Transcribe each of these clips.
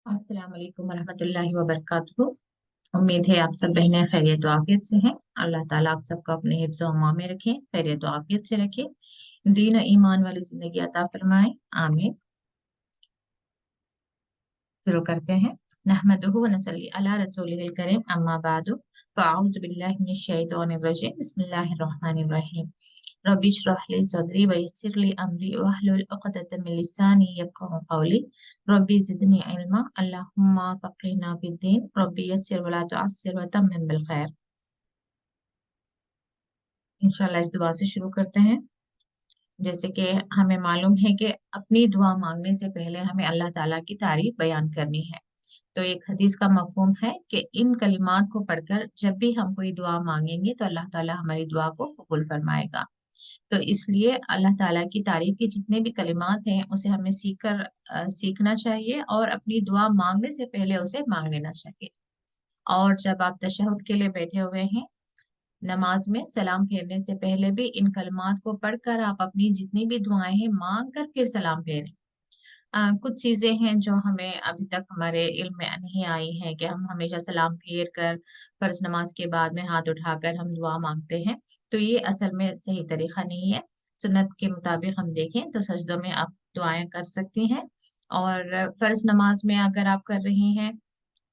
अस्सलाम वालेकुम रहमतुल्लाहि व बरकातुहू। उम्मीद है आप सब बहनें खैरियत व आफियत से हैं। अल्लाह ताला आप सबको अपने हिफ्ज़ व अमान में रखे, खैरियत व आफियत से रखे, दीन और ईमान वाली जिंदगी अता फरमाए, आमीन। शुरू करते हैं। नहमदुहु व नसल्ली अला रसूलिहिल करीम, अम्मा बादु, फ़अऊज़ु बिल्लाहि मिनश शैतानिर रजीम, बिस्मिल्लाहिर रहमानिर रहीम। रब्बि इश्रह ली सदरी व यस्सिर ली अमरी वहलुल उक़दतम मिन लिसानी यफ़क़हू क़ौली। रब्बि ज़िदनी इल्मा, अल्लाहुम्मा फ़क़्हिना फ़िद्दीन, रब्बि यस्सिर व ला तुअस्सिर व तम्मिम बिल खैर। इंशाल्लाह इस दुआ से शुरू करते हैं। जैसे कि हमें मालूम है कि अपनी दुआ मांगने से पहले हमें अल्लाह ताला की तारीफ बयान करनी है। तो एक हदीस का मफहूम है कि इन कलिमात को पढ़कर जब भी हम कोई दुआ मांगेंगे तो अल्लाह ताला हमारी दुआ को कबूल फरमाएगा। तो इसलिए अल्लाह ताला की तारीफ के जितने भी कलिमात हैं उसे हमें सीखना चाहिए और अपनी दुआ मांगने से पहले उसे मांग लेना चाहिए। और जब आप तशहुद के लिए बैठे हुए हैं, नमाज में सलाम फेरने से पहले भी इन कलिमात को पढ़कर आप अपनी जितनी भी दुआएं हैं मांग कर फिर सलाम फेरें। कुछ चीजें हैं जो हमें अभी तक हमारे इल्म में नहीं आई हैं कि हम हमेशा सलाम फेर कर फर्ज नमाज के बाद में हाथ उठाकर हम दुआ मांगते हैं। तो ये असल में सही तरीका नहीं है। सुन्नत के मुताबिक हम देखें तो सजदों में आप दुआएं कर सकती हैं। और फर्ज नमाज में अगर आप कर रही हैं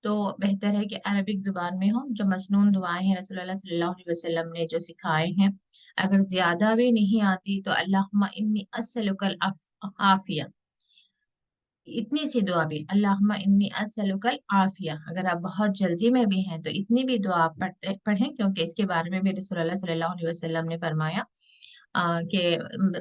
तो बेहतर है कि अरबिक जुबान में हो। जो मसनून दुआएं हैं रसूलुल्लाह सल्लल्लाहु अलैहि वसल्लम ने जो सिखाए हैं, अगर ज्यादा भी नहीं आती तो अल्लाहुम्मा इन्नी अस्सअलुकल आफिया, इतनी सी दुआ भी अल्लाहुम्मा इन्नी अस्सअलुकल आफिया, अगर आप बहुत जल्दी में भी हैं तो इतनी भी दुआ आप पढ़ें, क्योंकि इसके बारे में भी रसूलुल्लाह सल्लल्लाहु अलैहि वसल्लम ने फरमाया कि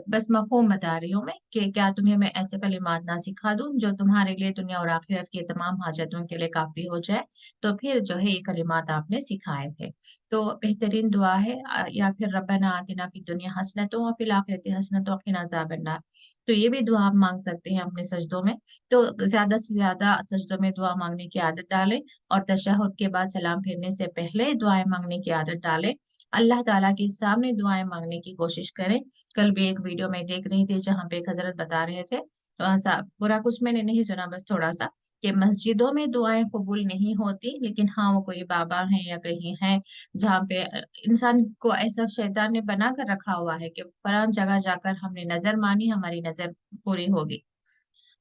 बस मफहूम बता रही हूँ मैं कि क्या तुम्हें मैं ऐसे कलिमात ना सिखा दूं जो तुम्हारे लिए दुनिया और आखिरत की तमाम हाजतों के लिए काफी हो जाए। तो फिर जो है ये कलिमात आपने सिखाए थे। तो बेहतरीन दुआ है। या फिर रब्बना आतिना फिद दुनिया हसनतों व फिल आखिरति हसनतों व क़िना अज़ाबन्नार। तो ये भी दुआ आप मांग सकते हैं अपने सजदों में। तो ज्यादा से ज्यादा सजदों में दुआ मांगने की आदत डालें और तशहुद के बाद सलाम फेरने से पहले दुआएं मांगने की आदत डालें। अल्लाह ताला के सामने दुआएं मांगने की कोशिश करें। कल भी एक वीडियो में देख रही थी जहाँ पे एक हजरत बता रहे थे, पूरा कुछ मैंने नहीं सुना, बस थोड़ा सा, कि मस्जिदों में दुआएं कबूल नहीं होती, लेकिन हाँ वो कोई बाबा हैं या कहीं हैं जहाँ पे इंसान को ऐसा शैतान ने बना कर रखा हुआ है कि फलां जगह जाकर हमने नजर मानी, हमारी नजर पूरी होगी,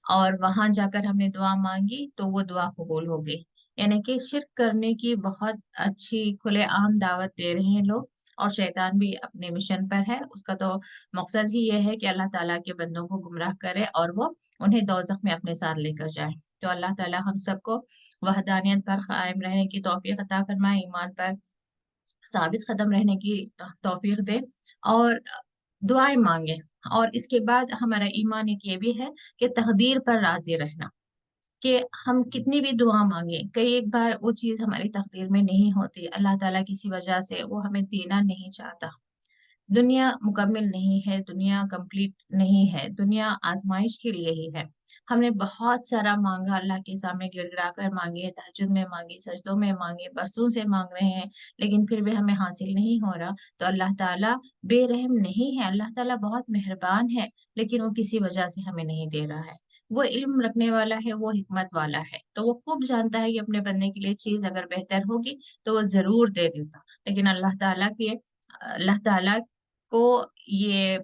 और वहां जाकर हमने दुआ मांगी तो वो दुआ कबूल हो गई। यानी कि शिर्क करने की बहुत अच्छी खुलेआम दावत दे रहे हैं लोग। और शैतान भी अपने मिशन पर है, उसका तो मकसद ही ये है कि अल्लाह ताला के बंदों को गुमराह करे और वो उन्हें दोज़ख में अपने साथ लेकर जाए। तो अल्लाह ताला हम सबको वहदानियत पर कायम रहने की तौफीक अता फरमाए, ईमान पर साबित कदम रहने की तौफीक दे, और दुआएं मांगे। और इसके बाद हमारा ईमान एक ये भी है कि तकदीर पर राजी रहना, कि हम कितनी भी दुआ मांगे, कई एक बार वो चीज हमारी तकदीर में नहीं होती, अल्लाह ताला किसी वजह से वो हमें देना नहीं चाहता। दुनिया मुकम्मल नहीं है, दुनिया कंप्लीट नहीं है, दुनिया आजमाइश के लिए ही है। हमने बहुत सारा मांगा, अल्लाह के सामने गिड़गिड़ा कर मांगे, तहज्जुद में मांगे, सजदों में मांगे, बरसों से मांग रहे हैं, लेकिन फिर भी हमें हासिल नहीं हो रहा। तो अल्लाह ताला बेरहम नहीं है, अल्लाह ताला बहुत मेहरबान है, लेकिन वो किसी वजह से हमें नहीं दे रहा है। वो इल्म रखने वाला है, वो हिकमत वाला है, तो वो खूब जानता है कि अपने बंदे के लिए चीज अगर बेहतर होगी तो वो जरूर दे देता। लेकिन अल्लाह ताला को ये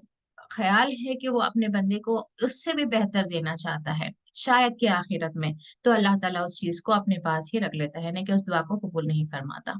ख्याल है कि वो अपने बंदे को उससे भी बेहतर देना चाहता है, शायद कि आखिरत में। तो अल्लाह ताला उस चीज को अपने पास ही रख लेता है, नहीं कि उस दुआ को कबूल नहीं फरमाता।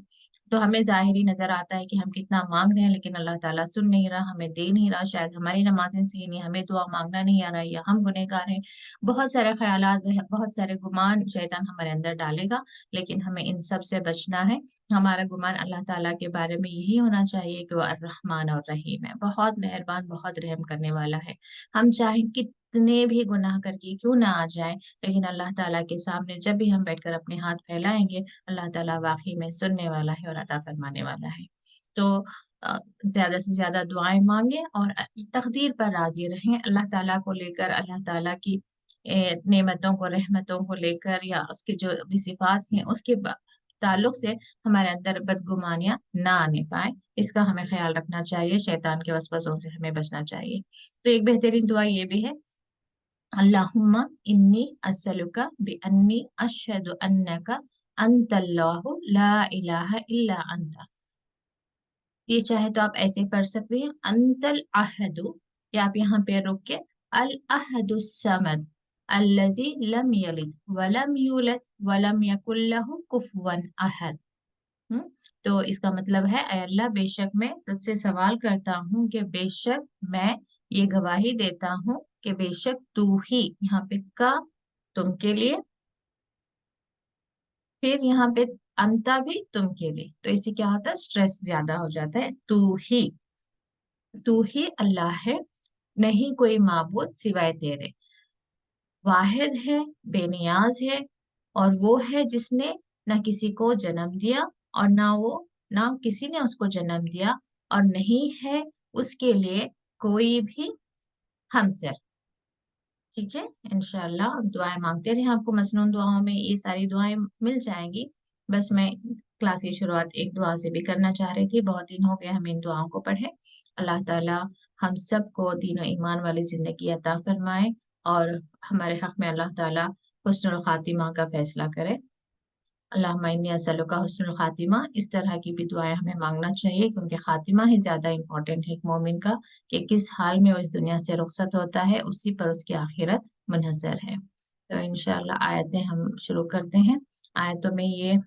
तो हमें जाहिरी नजर आता है कि हम कितना मांग रहे हैं, लेकिन अल्लाह ताला सुन नहीं रहा, हमें दे नहीं रहा। शायद हमारी नमाजें सही नहीं, हमें दुआ मांगना नहीं आ रहा, या हम गुनहगार हैं। बहुत सारे ख्यालात, बहुत सारे गुमान शैतान हमारे अंदर डालेगा, लेकिन हमें इन सब से बचना है। हमारा गुमान अल्लाह ताला के बारे में यही होना चाहिए कि वो अर्रहमान और रहीम है, बहुत मेहरबान, बहुत रहम करने वाला है। हम चाहे कितने भी गुनाह करके क्यों ना आ जाए, लेकिन अल्लाह ताला के सामने जब भी हम बैठकर अपने हाथ फैलाएंगे, अल्लाह ताला वाकई में सुनने वाला है और अता फरमाने वाला है। तो ज्यादा से ज्यादा दुआएं मांगे और तकदीर पर राजी रहें, अल्लाह ताला को लेकर, अल्लाह ताला की नेमतों को, रहमतों को लेकर, या उसके जो भी सिफात हैं उसके ताल्लुक से हमारे अंदर बदगुमानियां ना आने पाए, इसका हमें ख्याल रखना चाहिए। शैतान के वसवसों से हमें बचना चाहिए। तो एक बेहतरीन दुआ ये भी है अल्लाहुम्मा इन्नी अस्सलुका बिअन्नी अशहदु अन्नका अंतल्लाहु ला इलाहा इल्ला अंता। ये चाहे तो आप ऐसे पढ़ सकते हैं, अंतल अहदु, या आप यहाँ पे रुक के अल अहदु समद अल्लजी लम यलिद वलम यूलद वलम यकुल लहु कुफुवन अहद। हम्म, तो इसका मतलब है, ऐ अल्लाह बेशक मैं तुझसे सवाल करता हूँ कि बेशक मैं ये गवाही देता हूँ कि बेशक तू ही, यहाँ पे का तुम के लिए, फिर यहाँ पे अंता भी तुम के लिए, तो इसे क्या होता है, स्ट्रेस ज्यादा हो जाता है। तू ही अल्लाह है, नहीं कोई माबूद सिवाय तेरे, वाहिद है, बेनियाज है, और वो है जिसने न किसी को जन्म दिया और ना किसी ने उसको जन्म दिया, और नहीं है उसके लिए कोई भी हमसर। ठीक है, इंशाल्लाह अब दुआएं मांगते रहे, आपको मसनून दुआओं में ये सारी दुआएं मिल जाएंगी। बस मैं क्लास की शुरुआत एक दुआ से भी करना चाह रही थी, बहुत दिन हो गए हम इन दुआओं को पढ़े। अल्लाह ताला हम सबको दीन और ईमान वाली जिंदगी अता फरमाए, और हमारे हक में अल्लाह ताला हुस्नुल खातिमा का फैसला करे। अल्लाहुम्मा इन्नी अस्सअलुका हुस्नुल खातिमा, इस तरह की भी दुआएं हमें मांगना चाहिए, क्योंकि खातिमा ही ज्यादा इंपॉर्टेंट है एक मोमिन का, कि किस हाल में वो इस दुनिया से रुखसत होता है, उसी पर उसकी आखिरत मुनहसर है। तो इंशाअल्लाह आयतें हम शुरू करते हैं। आयतों में ये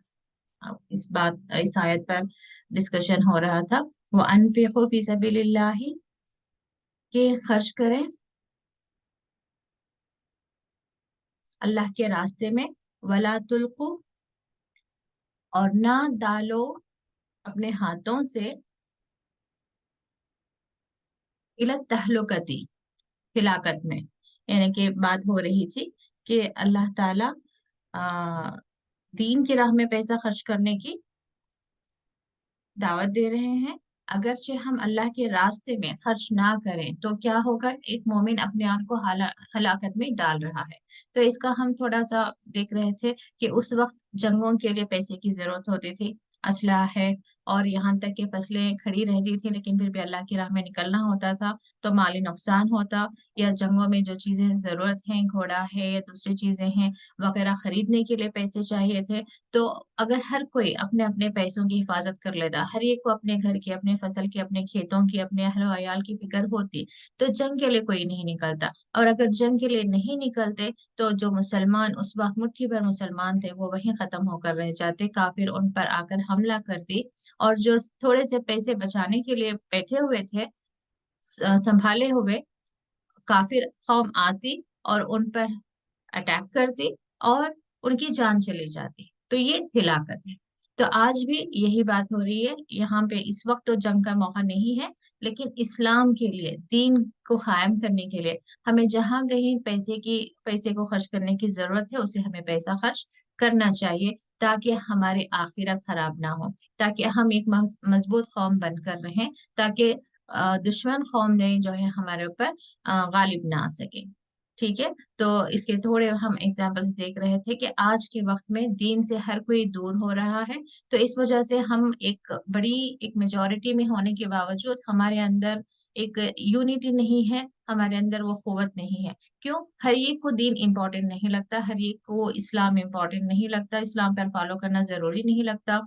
इस आयत पर डिस्कशन हो रहा था, वो अनफिकु फी सबीलिल्लाहि, के खर्च करें अल्लाह के रास्ते में, वला तुल्कु, और ना डालो अपने हाथों से, इलत तहलुकती, हिलाकत में, यानी कि बात हो रही थी कि अल्लाह ताला आ, दीन की राह में पैसा खर्च करने की दावत दे रहे हैं। अगरचे हम अल्लाह के रास्ते में खर्च ना करें तो क्या होगा, एक मोमिन अपने आप को हलाकत में डाल रहा है। तो इसका हम थोड़ा सा देख रहे थे कि उस वक्त जंगों के लिए पैसे की जरूरत होती थी, असलाह है, और यहाँ तक कि फसलें खड़ी रहती थी, लेकिन फिर भी अल्लाह की राह में निकलना होता था तो माली नुकसान होता, या जंगों में जो चीजें जरूरत है, घोड़ा है या दूसरी चीजें हैं वगैरह, खरीदने के लिए पैसे चाहिए थे। तो अगर हर कोई अपने अपने पैसों की हिफाजत कर लेता, हर एक को अपने घर की, अपने फसल की, अपने खेतों की, अपने अहल वयाल की फिक्र होती, तो जंग के लिए कोई नहीं निकलता। और अगर जंग के लिए नहीं निकलते तो जो मुसलमान उस वक्त मुट्ठी भर मुसलमान थे वो वहीं खत्म होकर रह जाते, काफिर उन पर आकर हमला करती, और जो थोड़े से पैसे बचाने के लिए बैठे हुए थे, संभाले हुए, काफिर कौम आती और उन पर अटैक करती और उनकी जान चली जाती। तो ये हिलाकत है। तो आज भी यही बात हो रही है यहाँ पे। इस वक्त तो जंग का मौका नहीं है, लेकिन इस्लाम के लिए, दीन को कायम करने के लिए हमें जहां कहीं पैसे को खर्च करने की जरूरत है, उसे हमें पैसा खर्च करना चाहिए, ताकि हमारी आखिरत खराब ना हो, ताकि हम एक मजबूत कौम बनकर रहें, ताकि दुश्मन कौम ने जो है हमारे ऊपर गालिब ना आ सके। ठीक है, तो इसके थोड़े हम एग्जांपल्स देख रहे थे कि आज के वक्त में दीन से हर कोई दूर हो रहा है। तो इस वजह से हम एक मेजॉरिटी में होने के बावजूद हमारे अंदर एक यूनिटी नहीं है, हमारे अंदर वो कुव्वत नहीं है। क्यों? हर एक को दीन इम्पोर्टेंट नहीं लगता, हर एक को इस्लाम इम्पोर्टेंट नहीं लगता, इस्लाम पर फॉलो करना जरूरी नहीं लगता।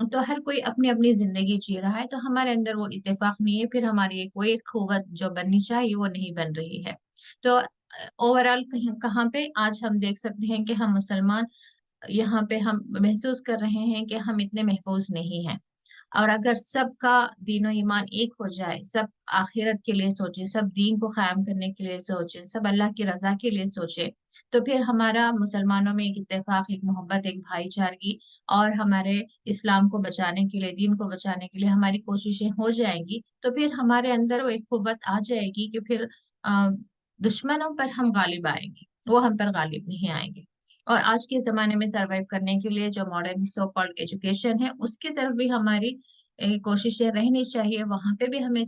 तो हर कोई अपनी अपनी जिंदगी जी रहा है, तो हमारे अंदर वो इत्तेफाक नहीं है, फिर हमारी कोई कुव्वत जो बननी चाहिए वो नहीं बन रही है। तो ओवरऑल कहीं कहाँ पे आज हम देख सकते हैं कि हम मुसलमान यहाँ पे हम महसूस कर रहे हैं कि हम इतने महफूज नहीं हैं। और अगर सबका दीन और ईमान एक हो जाए, सब आखिरत के लिए सोचे, सब दीन को कायम करने के लिए सोचे, सब अल्लाह की रजा के लिए सोचे, तो फिर हमारा मुसलमानों में एक इत्तेफाक, एक मोहब्बत, एक भाईचारगी, और हमारे इस्लाम को बचाने के लिए, दीन को बचाने के लिए हमारी कोशिशें हो जाएंगी, तो फिर हमारे अंदर वो एक कुव्वत आ जाएगी कि फिर दुश्मनों पर हम गालिब आएंगे, वो हम पर गालिब नहीं आएंगे। और आज के जमाने में सरवाइव करने के लिए जो मॉडर्न सो कॉल्ड एजुकेशन है, उसकी तरफ भी हमारी कोशिशें रहनी चाहिए, वहां पे भी हमें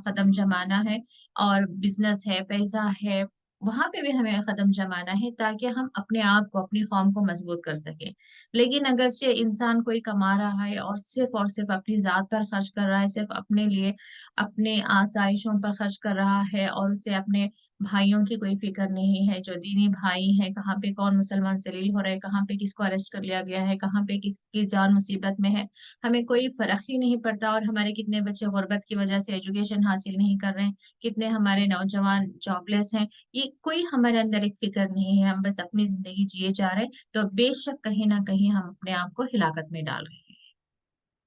कदम जमाना है। और बिजनेस है, पैसा है, वहां पे भी हमें कदम जमाना है, ताकि हम अपने आप को, अपनी कौम को मजबूत कर सके। लेकिन अगर से इंसान कोई कमा रहा है और सिर्फ अपनी जात पर खर्च कर रहा है, सिर्फ अपने लिए, अपने आसाइशों पर खर्च कर रहा है, और उसे अपने भाइयों की कोई फिक्र नहीं है, जो दीनी भाई है, कहाँ पे कौन मुसलमान जलील हो रहा है, कहाँ पे किसको अरेस्ट कर लिया गया है, कहाँ पे किसकी जान मुसीबत में है, हमें कोई फर्क ही नहीं पड़ता। और हमारे कितने बच्चे गुर्बत की वजह से एजुकेशन हासिल नहीं कर रहे हैं, कितने हमारे नौजवान जॉबलेस हैं, ये कोई हमारे अंदर एक फिक्र नहीं है, हम बस अपनी जिंदगी जिए जा रहे हैं। तो बेशक कहीं ना कहीं हम अपने आप को हिलाकत में डाल रहे हैं।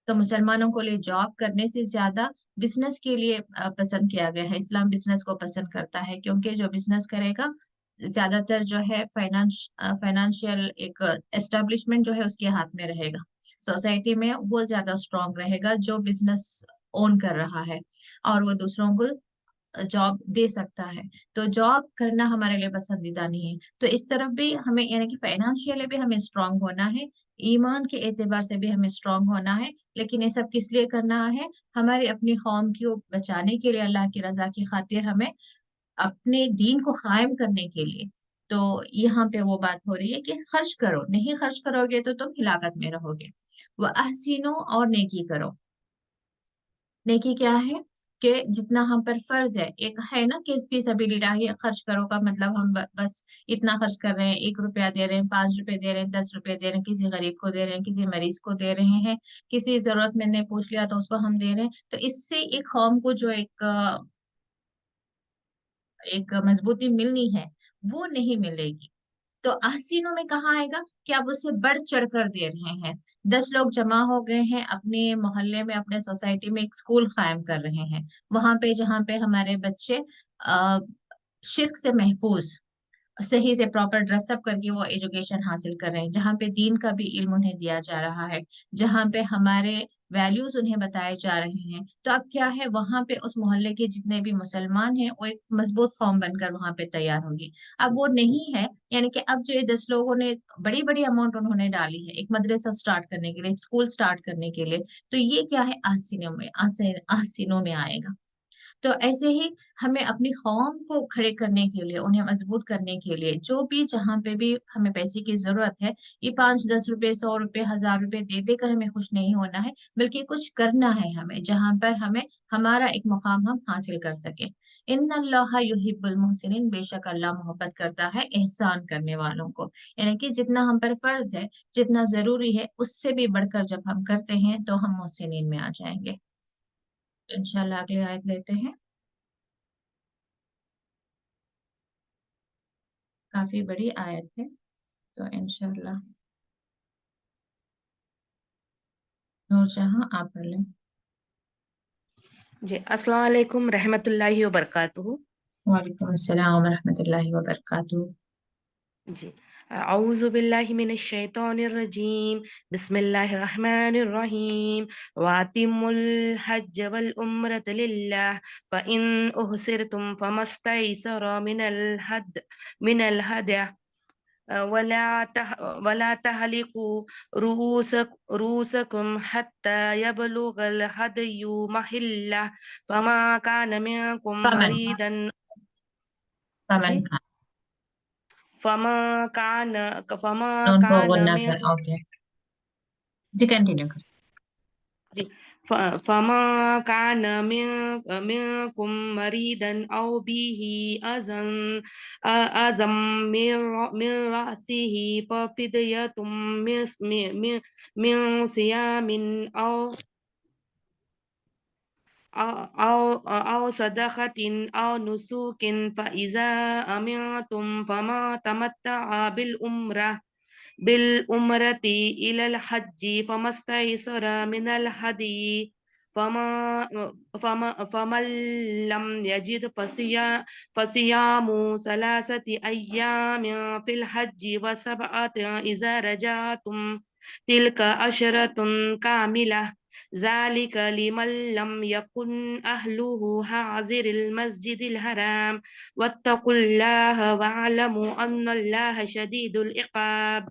तो मुसलमानों को लिए जॉब करने से ज्यादा बिजनेस के लिए पसंद किया गया है। इस्लाम बिजनेस को पसंद करता है, क्योंकि जो बिजनेस करेगा ज्यादातर जो है फाइनेंशियल एक एस्टेब्लिशमेंट जो है उसके हाथ में रहेगा, सोसाइटी में वो ज्यादा स्ट्रांग रहेगा जो बिजनेस ओन कर रहा है, और वो दूसरों को जॉब दे सकता है। तो जॉब करना हमारे लिए पसंदीदा नहीं है। तो इस तरफ भी हमें यानी कि फाइनेंशियली भी हमें स्ट्रांग होना है, ईमान के एतबार से भी हमें स्ट्रांग होना है। लेकिन ये सब किस लिए करना है? हमारी अपनी कौम को बचाने के लिए, अल्लाह की रजा की खातिर, हमें अपने दीन को कायम करने के लिए। तो यहाँ पे वो बात हो रही है कि खर्च करो, नहीं खर्च करोगे तो तुम हिलाकत में रहोगे। वह अहसीनो, और नेकी करो। नेकी क्या है? कि जितना हम पर फर्ज है, एक है ना कि फी सबिलिल्लाह ही खर्च करो का मतलब हम बस इतना खर्च कर रहे हैं, 1 रुपया दे रहे हैं, 5 रुपए दे रहे हैं, 10 रुपए दे रहे हैं, किसी गरीब को दे रहे हैं, किसी मरीज को दे रहे हैं, किसी जरूरतमंद ने पूछ लिया तो उसको हम दे रहे हैं। तो इससे एक कौम को जो एक मजबूती मिलनी है, वो नहीं मिलेगी। तो ahsinों में कहाँ आएगा कि आप उससे बढ़ चढ़ कर दे रहे हैं। 10 लोग जमा हो गए हैं अपने मोहल्ले में, अपने सोसाइटी में एक स्कूल कायम कर रहे हैं, वहां पे जहाँ पे हमारे बच्चे आ, शिर्क से महफूज, सही से प्रॉपर ड्रेसअप करके वो एजुकेशन हासिल कर रहे हैं, जहाँ पे दीन का भी इल्म उन्हें दिया जा रहा है, जहाँ पे हमारे वैल्यूज उन्हें बताए जा रहे हैं। तो अब क्या है, वहां पे उस मोहल्ले के जितने भी मुसलमान हैं वो एक मजबूत कौम बनकर वहां पे तैयार होगी। अब वो नहीं है, यानी कि अब जो ये 10 लोगों ने बड़ी बड़ी अमाउंट उन्होंने डाली है एक मदरसा स्टार्ट करने के लिए, एक स्कूल स्टार्ट करने के लिए, तो ये क्या है, आसीनों में आएगा। तो ऐसे ही हमें अपनी कौम को खड़े करने के लिए, उन्हें मजबूत करने के लिए, जो भी जहाँ पे भी हमें पैसे की जरूरत है, ये 5-10 रुपए, 100 रुपए, 1000 रुपए दे देकर हमें खुश नहीं होना है, बल्कि कुछ करना है हमें, जहाँ पर हमें हमारा एक मुकाम हम हासिल कर सके। इन्नल्लाह युहिब्बुल मुहसिनीन, बेशक अल्लाह मोहब्बत करता है एहसान करने वालों को। यानी कि जितना हम पर फर्ज है, जितना जरूरी है, उससे भी बढ़कर जब हम करते हैं तो हम मुहसिनीन में आ जाएंगे। इंशाल्लाह अगली आयत लेते हैं। काफी बड़ी आयत है, तो इंशाल्लाह नूरजहां आप पढ़ लें। जी, अस्सलाम वालेकुम रहमतुल्लाहि व बरकातुहू। वालेकुम अस्सलाम व रहमतुल्लाहि व बरकातुहू। जी, औज़ु बिल्लाहि मिनश शैतानिर रजीम, बिस्मिल्लाहिर रहमानिर रहीम। वातिमुल हज्ज वल उम्रत लिल्लाह, फ इन उहसिरतुम फमस्तैसरा मिनल हदय, वला तह वला तहलिकु रूसकुम हत्ता यबलुगल हदयु महिल्ला, फमा कान मिनकुम फमन मरीदन। फमन जी, खान, फमा कान फमा नून को कान गुन्ना में। कर, ओके जी, कंटिन्यू कर। जी, फमा कान मिनकुम मरीदन औ बिही अज़न अज़म मिन रअसिही फफिदयतुम मिन सियामिन أو صدقة أو نسك فإذا أمنتم فما تمتع بالأمرة إلى الحج فما استيسر من الهدي، فمن لم يجد فصيام 3 أيام في الحج وسبعة إذا رجعتم، تلك عشرة كاملة، ذلك لمن لم يكن أهله حاضر المسجد الحرام، واتقوا الله واعلموا أن الله شديد العقاب۔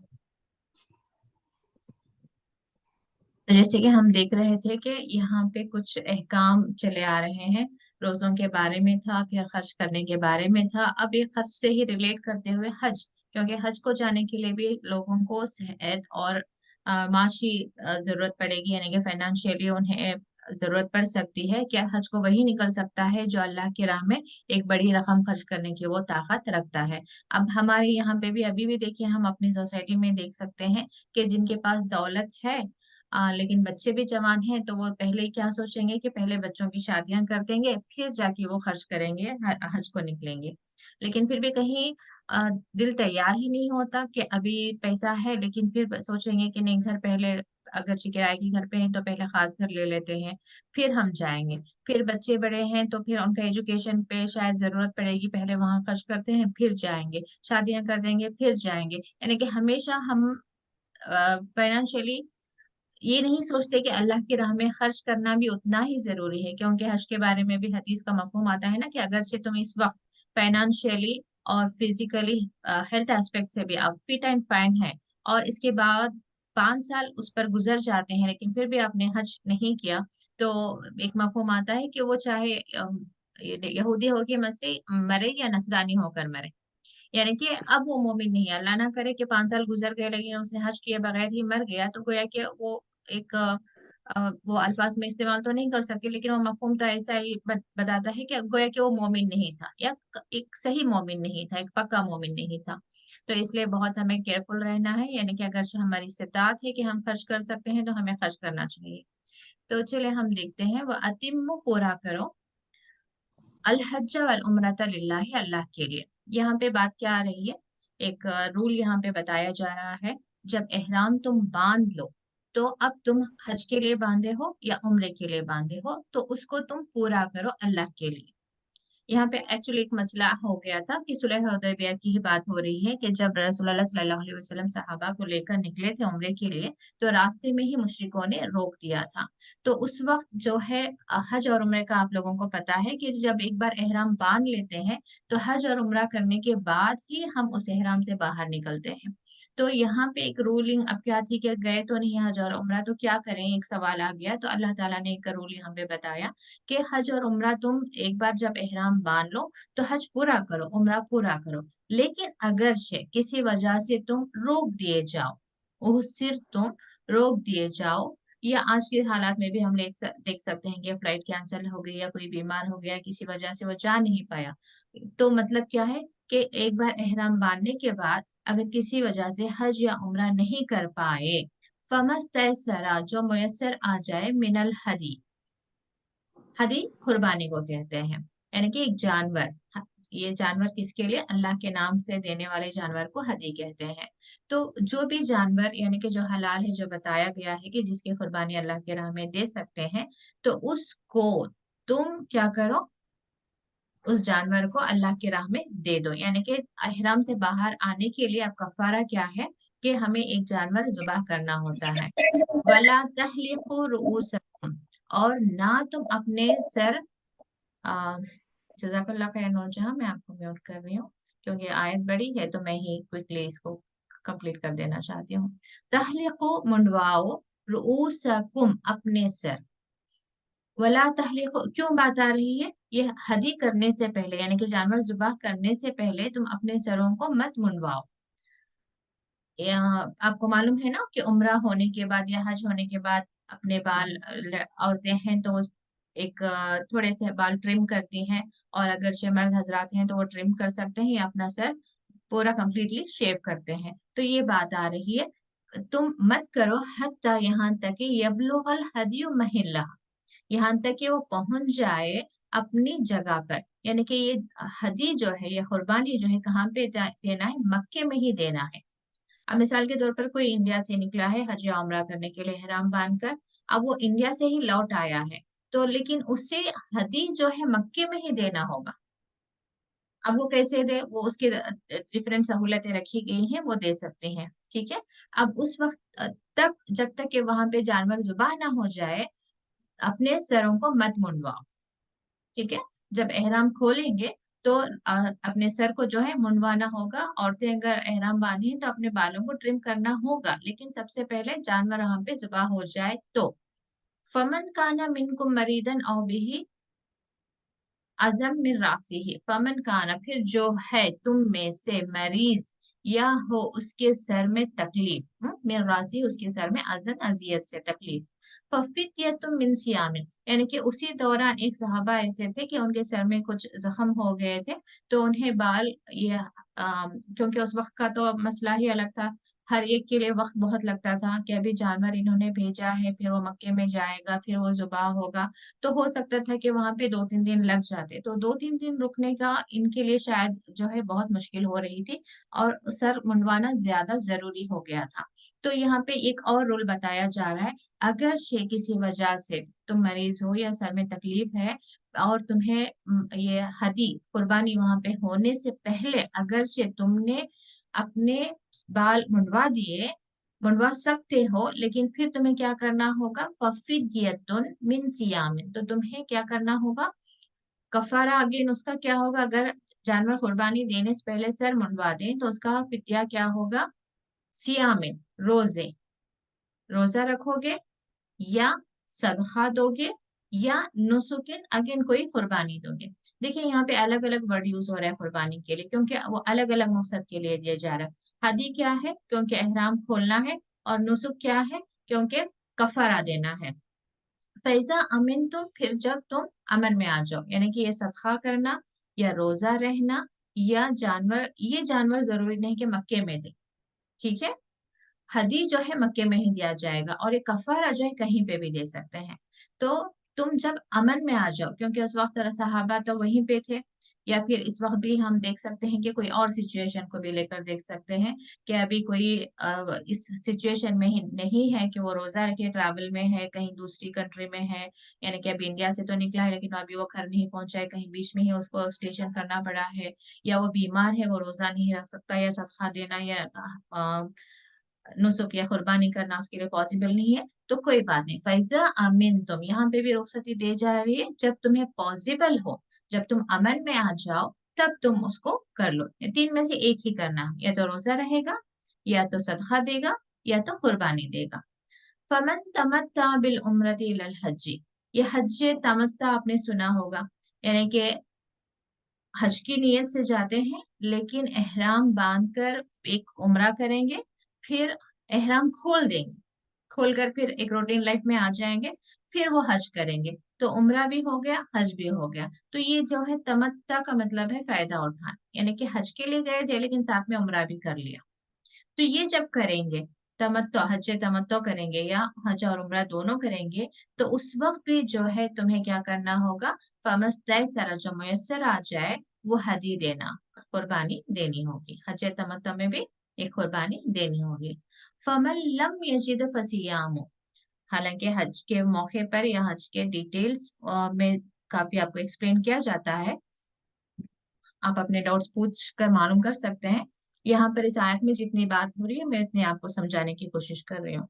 तो जैसे कि हम देख रहे थे कि यहाँ पे कुछ अहकाम चले आ रहे हैं, रोजों के बारे में था, फिर खर्च करने के बारे में था, अब ये खर्च से ही रिलेट करते हुए हज, क्योंकि हज को जाने के लिए भी लोगों को सेहत और माशी जरूरत पड़ेगी, यानी कि फाइनेंशियली उन्हें जरूरत पड़ सकती है, क्या हज को वही निकल सकता है जो अल्लाह की राह में एक बड़ी रकम खर्च करने की वो ताकत रखता है। अब हमारे यहाँ पे भी अभी भी देखिए, हम अपनी सोसाइटी में देख सकते हैं कि जिनके पास दौलत है लेकिन बच्चे भी जवान हैं, तो वो पहले ही क्या सोचेंगे कि पहले बच्चों की शादियां कर देंगे, फिर जाके वो खर्च करेंगे, हज को निकलेंगे। लेकिन फिर भी कहीं दिल तैयार ही नहीं होता कि अभी पैसा है, लेकिन फिर सोचेंगे कि नहीं, घर पहले, अगर किराए के घर पे हैं तो पहले खास घर ले लेते हैं, फिर हम जाएंगे। फिर बच्चे बड़े हैं तो फिर उनका एजुकेशन पे शायद जरूरत पड़ेगी, पहले वहां खर्च करते हैं फिर जाएंगे, शादियां कर देंगे फिर जाएंगे। यानी कि हमेशा हम फाइनेंशियली ये नहीं सोचते कि अल्लाह की राह में खर्च करना भी उतना ही जरूरी है, क्योंकि हज के बारे में भी हदीस का मफहूम आता है ना कि अगरचे तुम इस वक्त फाइनेंशियली और फिजिकली, हेल्थ एस्पेक्ट से भी आप फिट एंड फाइन है, और इसके बाद 5 साल उस पर गुजर जाते हैं लेकिन फिर भी आपने हज नहीं किया, तो एक मफहूम आता है कि वो चाहे यहूदी हो के मसीह मरे या नसरानी होकर मरे, यानी कि अब वो मोमिन नहीं है। अल्लाह ना करे कि 5 साल गुजर गए लेकिन उसने हज किए बगैर ही मर गया, तो गोया कि वो एक वो अल्फाज में इस्तेमाल तो नहीं कर सकते, लेकिन वो मफहूम तो ऐसा ही बताता है कि गोया कि वो मोमिन नहीं था, या एक सही मोमिन नहीं था, एक पक्का मोमिन नहीं था। तो इसलिए बहुत हमें केयरफुल रहना है, यानी कि अगर हमारी इस्तिताअत है कि हम खर्च कर सकते हैं तो हमें खर्च करना चाहिए। तो चले हम देखते हैं, वो अतिम्मु पूरा करो अल हज्ज वल उम्रता लिल्लाहि, अल्लाह के लिए। यहाँ पे बात क्या आ रही है, एक रूल यहाँ पे बताया जा रहा है। जब एहराम तुम बांध लो, तो अब तुम हज के लिए बांधे हो या उम्रे के लिए बांधे हो, तो उसको तुम पूरा करो अल्लाह के लिए। यहाँ पे एक्चुअली एक मसला हो गया था कि सुलह हुदैबिया की ही बात हो रही है कि जब रसूलुल्लाह सल्लल्लाहु अलैहि वसल्लम सहाबा को लेकर निकले थे उम्रे के लिए, तो रास्ते में ही मुश्रिकों ने रोक दिया था। तो उस वक्त जो है, हज और उम्रे का आप लोगों को पता है कि जब एक बार एहराम बांध लेते हैं, तो हज और उम्रा करने के बाद ही हम उस एहराम से बाहर निकलते हैं। तो यहाँ पे एक रूलिंग अब क्या थी कि गए तो नहीं हज और उम्रा, तो क्या करें, एक सवाल आ गया। तो अल्लाह ताला ने एक रूल यहाँ पे बताया कि हज और उम्रा तुम एक बार जब एहराम बांध लो तो हज पूरा करो, उम्रा पूरा करो। लेकिन अगर से किसी वजह से तुम रोक दिए जाओ, वो सिर्फ तुम रोक दिए जाओ, या आज के हालात में भी हम देख सकते हैं कि फ्लाइट कैंसिल हो गई या कोई बीमार हो गया, किसी वजह से वो जा नहीं पाया, तो मतलब क्या है कि एक बार एहराम बांधने के बाद अगर किसी वजह से हज या उम्रा नहीं कर पाए, फमस्तैसरा, जो मुयस्सर आ जाए, मिनल हदी। हदी कुर्बानी को कहते हैं, यानी कि एक जानवर। ये जानवर किसके लिए, अल्लाह के नाम से देने वाले जानवर को हदी कहते हैं। तो जो भी जानवर यानी कि जो हलाल है, जो बताया गया है कि जिसकी कुर्बानी अल्लाह के राह में दे सकते हैं, तो उसको तुम क्या करो, उस जानवर को अल्लाह की राह में दे दो। यानी कि अहराम से बाहर आने के लिए अब कफारा क्या है कि हमें एक जानवर जुबाह करना होता है। वला तहलिकु रुऊसकुम, और ना तुम अपने सर, आ, जजाकल्लाह खैर नूर जहां, मैं आपको म्यूट कर रही हूँ क्योंकि आयत बड़ी है, तो मैं ही क्विकली इसको कंप्लीट कर देना चाहती हूँ। तहलिकु, मुंडवाओ, रुऊसकुम, अपने सर। वला तहलीको, क्यों बात आ रही है, ये हदी करने से पहले, यानी कि जानवर जुबाह करने से पहले तुम अपने सरों को मत मुंडवाओ। आपको मालूम है ना कि उम्रा होने के बाद या हज होने के बाद अपने बाल, औरतें हैं तो वो एक थोड़े से बाल ट्रिम करती हैं, और अगर मर्द हजरात हैं तो वो ट्रिम कर सकते हैं या अपना सर पूरा कंप्लीटली शेव करते हैं। तो ये बात आ रही है, तुम मत करो हत्ता, यहाँ तक कि यबलुगल हदियु महिल्ला, यहाँ तक कि वो पहुंच जाए अपनी जगह पर। यानी कि ये हदी जो है, ये कुर्बानी जो है, कहाँ पे देना है, मक्के में ही देना है। अब मिसाल के तौर पर कोई इंडिया से निकला है हज या उम्रा करने के लिए इहराम बांधकर, अब वो इंडिया से ही लौट आया है, तो लेकिन उसे हदी जो है मक्के में ही देना होगा। अब वो कैसे दे, वो उसकी डिफरेंट सहूलतें रखी गई हैं, वो दे सकते हैं, ठीक है। अब उस वक्त तक, जब तक कि वहां पे जानवर जुबाह ना हो जाए, अपने सरों को मत मुंडवाओ, ठीक है। जब एहराम खोलेंगे तो अपने सर को जो है मुंडवाना होगा। औरतें अगर एहराम बांधी हैं तो अपने बालों को ट्रिम करना होगा, लेकिन सबसे पहले जानवर वहां पे जुबाह हो जाए तो। फमन काना मिनकुम मरीदन औ बिही अजम मिन रासी ही, फमन काना, फिर जो है तुम में से मरीज, या हो उसके सर में तकलीफ, मिन रासी, उसके सर में अजन, अजियत से तकलीफ। फफित्यतुम मिन सियामिन, यानी कि उसी दौरान एक सहाबा ऐसे थे कि उनके सर में कुछ जख्म हो गए थे, तो उन्हें बाल ये क्योंकि उस वक्त का तो मसला ही अलग था, हर एक के लिए वक्त बहुत लगता था कि अभी जानवर इन्होंने भेजा है, फिर वो मक्के में जाएगा, फिर वो जुबा होगा, तो हो सकता था कि वहां पे 2-3 दिन लग जाते, तो 2-3 दिन रुकने का इनके लिए शायद जो है बहुत मुश्किल हो रही थी, और सर मुंडवाना ज्यादा जरूरी हो गया था। तो यहाँ पे एक और रूल बताया जा रहा है, अगर किसी वजह से तुम मरीज हो या सर में तकलीफ है और तुम्हें ये हदी कुर्बानी वहां पे होने से पहले अगर तुमने अपने बाल मुंडवा सकते हो, लेकिन फिर तुम्हें क्या करना होगा, फफिदियतुन मिन सियामिन, तो तुम्हें क्या करना होगा, कफारा अगेन उसका क्या होगा, अगर जानवर कुर्बानी देने से पहले सर मुंडवा दें तो उसका फिदिया क्या होगा, सियामिन, रोजे, रोजा रखोगे या सदका दोगे या नुसुकिन, अगेन कोई कुर्बानी दोगे। देखिए यहाँ पे अलग अलग वर्ड यूज हो रहा है कुर्बानी के लिए, क्योंकि वो अलग अलग मकसद के लिए दिया जा रहा है। हदी क्या है, क्योंकि एहराम खोलना है, और नुसुक क्या है, क्योंकि कफारा देना है। फैजा अमिन, तुम फिर जब तुम अमन में आ जाओ, यानी कि ये सदका करना या रोजा रहना या जानवर, ये जानवर जरूरी नहीं कि मक्के में दे, ठीक है, हदी जो है मक्के में ही दिया जाएगा, और एक कफारा जो है कहीं पे भी दे सकते हैं। तो तुम जब अमन में आ जाओ, क्योंकि उस वक्त सहाबा तो वहीं पे थे, या फिर इस वक्त भी हम देख सकते हैं कि कोई और सिचुएशन को भी लेकर देख सकते हैं कि अभी कोई इस सिचुएशन में ही नहीं है कि वो रोजा रखे, ट्रैवल में है, कहीं दूसरी कंट्री में है, यानी कि अभी इंडिया से तो निकला है लेकिन अभी वो घर नहीं पहुंचा है, कहीं बीच में ही उसको स्टेशन करना पड़ा है, या वो बीमार है, वो रोजा नहीं रख सकता, या सदका देना या नुसुक या कुर्बानी करना उसके लिए पॉसिबल नहीं है, तो कोई बात नहीं। फैजा अमिन, तुम यहाँ पे भी रुखसती दे जा रही है, जब तुम्हें पॉसिबल हो, जब तुम अमन में आ जाओ, तब तुम उसको कर लो, ये तीन में से एक ही करना है, या तो रोजा रहेगा, या तो सदका देगा, या तो कुर्बानी देगा। फमन तमत्ता बिल उम्रती इलल हज्जी, ये हज तमत्ता आपने सुना होगा, यानी कि हज की नीयत से जाते हैं लेकिन एहराम बांध कर एक उम्रा करेंगे, फिर एहराम खोल देंगे, खोलकर फिर एक रूटीन लाइफ में आ जाएंगे, फिर वो हज करेंगे, तो उम्रा भी हो गया, हज भी हो गया। तो ये जो है तमत्ता का मतलब है फायदा उठाना, यानी कि हज के लिए गए थे लेकिन साथ में उम्रा भी कर लिया। तो ये जब करेंगे, तमत्तो हज तमत्तो करेंगे या हज और उम्रा दोनों करेंगे, तो उस वक्त भी जो है तुम्हें क्या करना होगा, फमस्तय सरा, जो मुयस्सर आ जाए वो हदी देना, कुर्बानी देनी होगी, हज तमत्तो में भी एक कुर्बानी देनी होगी। फमन लम यजिद फसियाम, हालांकि हज के मौके पर या हज के डिटेल्स में काफी आपको एक्सप्लेन किया जाता है, आप अपने डाउट्स पूछ कर मालूम कर सकते हैं। यहाँ पर इस आयत में जितनी बात हो रही है मैं इतनी आपको समझाने की कोशिश कर रही हूँ।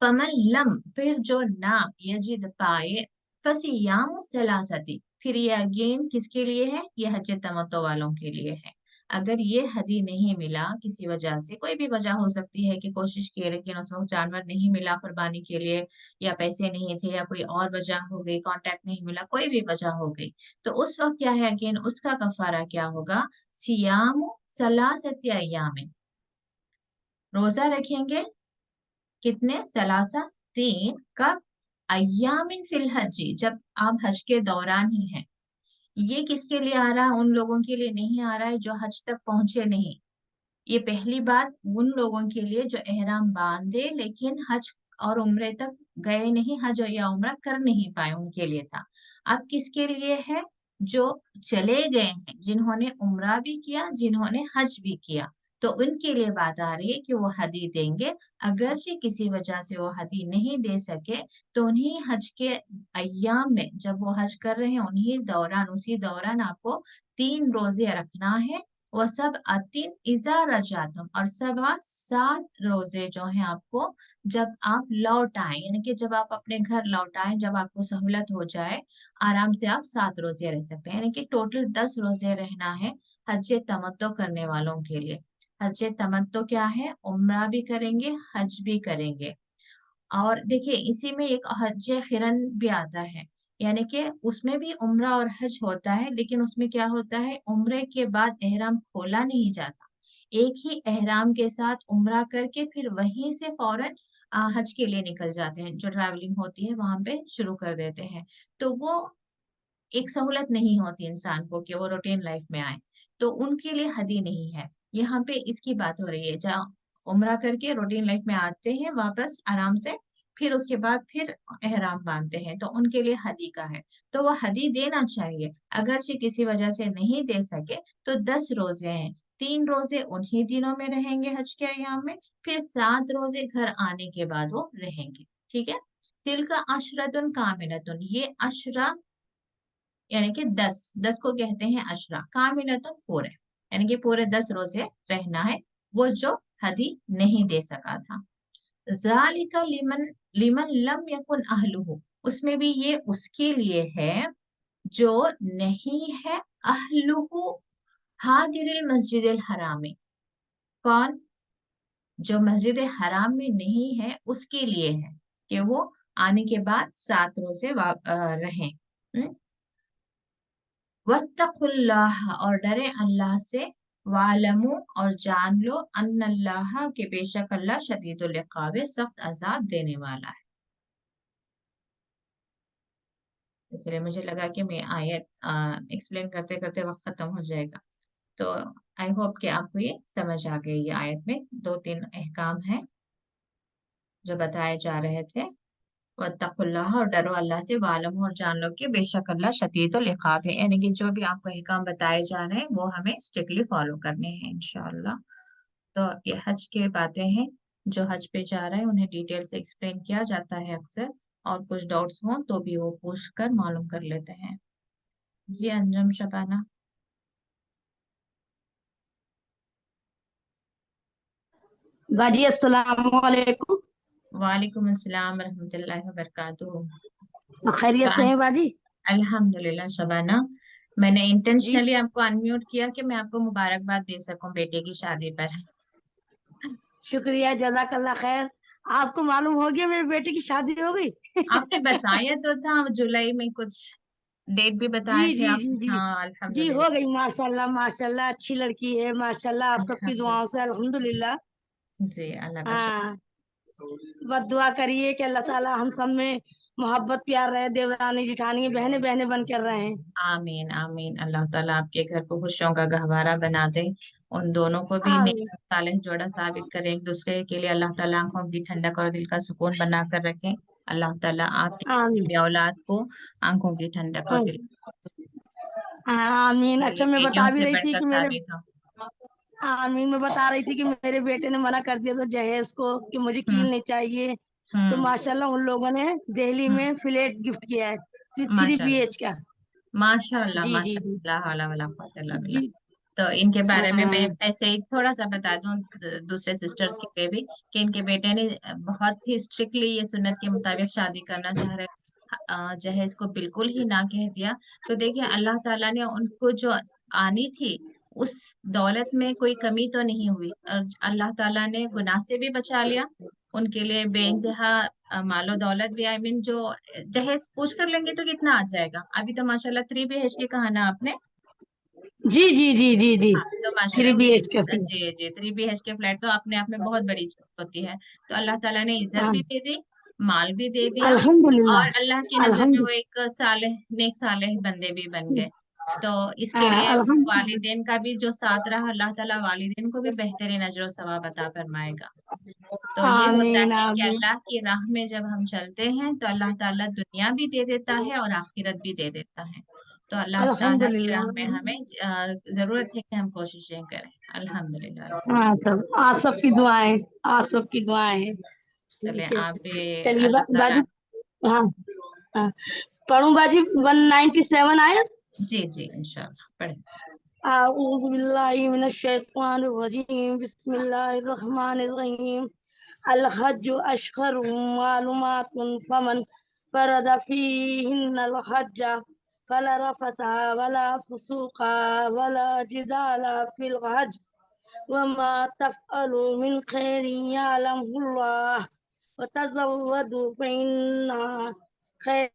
फमन लम, फिर जो ना यजिद पाए, फसियाम सलासती, फिर ये अगेन किसके लिए है, ये हज तमत्तो वालों के लिए है। अगर ये हदी नहीं मिला किसी वजह से, कोई भी वजह हो सकती है कि कोशिश की लेकिन उस वक्त जानवर नहीं मिला कुर्बानी के लिए, या पैसे नहीं थे, या कोई और वजह हो गई, कांटेक्ट नहीं मिला, कोई भी वजह हो गई, तो उस वक्त क्या है, अगेन उसका कफारा क्या होगा, सियाम सलासती अय्याम, रोजा रखेंगे, कितने, सलासा, तीन, कब, अय्यामिन फिल हज्जी, जब आप हज के दौरान ही हैं। ये किसके लिए आ रहा है, उन लोगों के लिए नहीं आ रहा है जो हज तक पहुंचे नहीं, ये पहली बात उन लोगों के लिए जो एहराम बांधे लेकिन हज और उम्रे तक गए नहीं, हज या उम्रा कर नहीं पाए, उनके लिए था। अब किसके लिए है, जो चले गए हैं, जिन्होंने उम्रा भी किया, जिन्होंने हज भी किया, तो उनके लिए बात आ रही है कि वो हदी देंगे। अगर से किसी वजह से वो हदी नहीं दे सके, तो उन्हीं हज के अय्याम में, जब वो हज कर रहे हैं उन्हीं दौरान, उसी दौरान आपको 3 रोजे रखना है। वह सब अतिन इजा रजातुम, और सबा 7 रोजे जो हैं आपको जब आप लौट आए, यानी कि जब आप अपने घर लौट आए, जब आपको सहूलत हो जाए, आराम से आप 7 रोजे रह सकते हैं, यानी कि टोटल 10 रोजे रहना है हज तमत्तो करने वालों के लिए। हज तमत्तो क्या है, उम्रा भी करेंगे, हज भी करेंगे। और देखिए इसी में एक हज खिरन भी आता है, यानी कि उसमें भी उम्रा और हज होता है, लेकिन उसमें क्या होता है, उम्रे के बाद एहराम खोला नहीं जाता, एक ही एहराम के साथ उम्रा करके फिर वहीं से फौरन हज के लिए निकल जाते हैं, जो ट्रैवलिंग होती है वहां पे शुरू कर देते हैं। तो वो एक सहूलत नहीं होती इंसान को कि वो रूटीन लाइफ में आए, तो उनके लिए हदी नहीं है। यहाँ पे इसकी बात हो रही है, जहाँ उम्रा करके रूटीन लाइफ में आते हैं वापस आराम से, फिर उसके बाद फिर एहराम बांधते हैं, तो उनके लिए हदी का है। तो वो हदी देना चाहिए, अगरचे किसी वजह से नहीं दे सके तो 10 रोजे हैं, 3 रोजे उन्हीं दिनों में रहेंगे हज के अय्याम में, फिर 7 रोजे घर आने के बाद वो रहेंगे। ठीक है। तिल का अशरतुन कामिलतुन, ये अशरा यानी कि 10 को कहते हैं अशरा, कामिलतुन पूरे, यानी कि पूरे 10 रोजे रहना है, वो जो हदी नहीं दे सका था। ज़ालिका लिमन लिमन लम यकुन अहलुहु, उसमें भी ये उसके लिए है जो नहीं है अहलुहु हादिरिल मस्जिदिल हरामी। कौन? जो मस्जिद हराम में नहीं है उसके लिए है कि वो आने के बाद 7 रोजे रहें। वत्तकुल्लाह, और डरे अल्लाह से, वालमू, और जान लो, अन्नल्लाह, के बेशक अल्लाह शदीदुल इक़ाब, सख्त अजाब देने वाला है। इसलिए मुझे लगा कि मैं आयत एक्सप्लेन करते करते वक्त खत्म हो जाएगा, तो आई होप कि आपको ये समझ आ गई। ये आयत में 2-3 अहकाम हैं जो बताए जा रहे थे। वत्तकुल्लाह, और डरो अल्लाह से, वालम, और जान लो कि बेशक अल्लाह शदीदुल इक़ाब है, यानी कि जो भी आपको अहकाम बताए जा रहे हैं वो हमें स्ट्रिक्टली फॉलो करने हैं इंशाअल्लाह। तो ये हज की बातें हैं, जो हज पे जा रहे हैं उन्हें डिटेल से एक्सप्लेन किया जाता है अक्सर, और कुछ डाउट्स हों तो भी वो पूछ कर मालूम कर लेते हैं। जी अंजुम शबाना। बाजी अस्सलाम वालेकुम। वालेकुम अस्सलाम रहमतुल्लाहि व बरकातुहू। खैरियत से हैं बाजी? अल्हम्दुलिल्लाह शबाना, मैंने जी इंटेंशनली आपको अनम्यूट किया कि मैं आपको मुबारकबाद दे सकूं बेटे की शादी पर। शुक्रिया, जज़ाकल्लाह खैर। आपको मालूम हो गया मेरे बेटे की शादी हो गई? आपने बताया तो था जुलाई में, कुछ डेट भी जी बताए थे जी आप। जी जी हाँ जी, हो अल्हम्दुलिल्लाह। गई माशाल्लाह माशाल्लाह, अच्छी लड़की है माशाल्लाह, आप सबकी दुआओं अल्हम्दुलिल्लाह। से अल्हम्दुलिल्लाह। जी अल्लाह का शुक्र। हाँ, बस दुआ करिए कि अल्लाह ताला हम सब में मोहब्बत प्यार रहे, देवरानी जिठानी बहने बहने बन कर रहे हैं। आमीन आमीन, अल्लाह ताला आपके घर को खुशियों का गहवारा बना दे, उन दोनों को भी आमीन नेक सालेह जोड़ा साबित करे एक दूसरे के लिए। अल्लाह ताला आंखों की ठंडक और दिल का सुकून बना कर रखे। अल्लाह ताला आपकी आमीन भी औलाद को आंखों की ठंडक और दिल आमीन। के लिए अच्छा, मैं बेटियों बता भी से रही थी बढ़कर कि मेरे साबित हो। आमीन, मैं बता रही थी कि मेरे बेटे ने मना कर दिया था जहेज को कि मुझे कील हम्म नहीं चाहिए, तो हम्म माशाल्लाह उन लोगों ने दिल्ली हम्म। में फ्लैट गिफ्ट किया है, 3 माशाल्लाह BH का। माशाल्लाह जी जी जी माशाल्लाह, ला हौला वला कुव्वता इल्ला बिल्लाह। जी। तो इनके बारे में मैं हाँ ऐसे ही थोड़ा सा बता दूं दूसरे सिस्टर्स के लिए भी, कि इनके बेटे ने बहुत ही स्ट्रिक्टली ये सुन्नत के मुताबिक शादी करना चाह रहे, जहेज को बिल्कुल ही ना कह दिया। तो देखिए अल्लाह ताला ने उनको जो आनी थी उस दौलत में कोई कमी तो नहीं हुई, और अल्लाह ताला ने गुनाह से भी बचा लिया। उनके लिए बेइंतहा मालो दौलत भी, आई मीन जो जहेज पूछ कर लेंगे तो कितना आ जाएगा। अभी तो माशाल्लाह 3 BHK कहा ना आपने। जी जी जी जी जी, हाँ तो माशाल्लाह 3 BH का फ्लैट। जी जी, 3 BHK फ्लैट तो अपने आप में बहुत बड़ी चीज होती है। तो अल्लाह ताला ने इज्जत हाँ भी दे दी, माल भी दे दिया, अल्हम्दुलिल्लाह और अल्लाह की नजर में वो अल्हम्दुलिल्लाह। एक सालेह नेक सालेह बंदे भी बन गए। तो इसके लिए अल्हम्दुलिल्लाह वालिदैन का भी जो साथ रहा, अल्लाह ताला वालिदैन को भी बेहतरीन अजर सवाब अता फरमाएगा। तो ये होता आमीन है कि आमीन। अल्लाह की राह में जब हम चलते हैं तो अल्लाह ताला दुनिया भी दे देता है और आखिरत भी दे देता है। तो अल्लाह ताला की राह में अल्हम्दुलिल्लाह। हमें जरूरत है कि हम कोशिशें करें। अल्हम्दुलिल्लाह हाँ, सब आप सबकी दुआएं, आप सबकी दुआएं हैं। चले ठीक है, आप भी चलिए अल्लाह ताला। बाजी। हाँ हाँ, पढ़ूं बाजी 197 आया। जी जी इंशाल्लाह पढ़े। अऊज़ु बिल्लाहि मिनश शैतानिर रजीम, बिस्मिल्लाहिर रहमानिर रहीम। अल हज्जु अशहरुम मालूमातुन, फमन फरदा फीहिन्नल हज्जा फला रफथा वला फुसूका वला जिदाला फिल हज्ज वमा तफअलु मिन खैरिन यअलमुल्लाह व तज़व्वदु फ़इन्ना खैर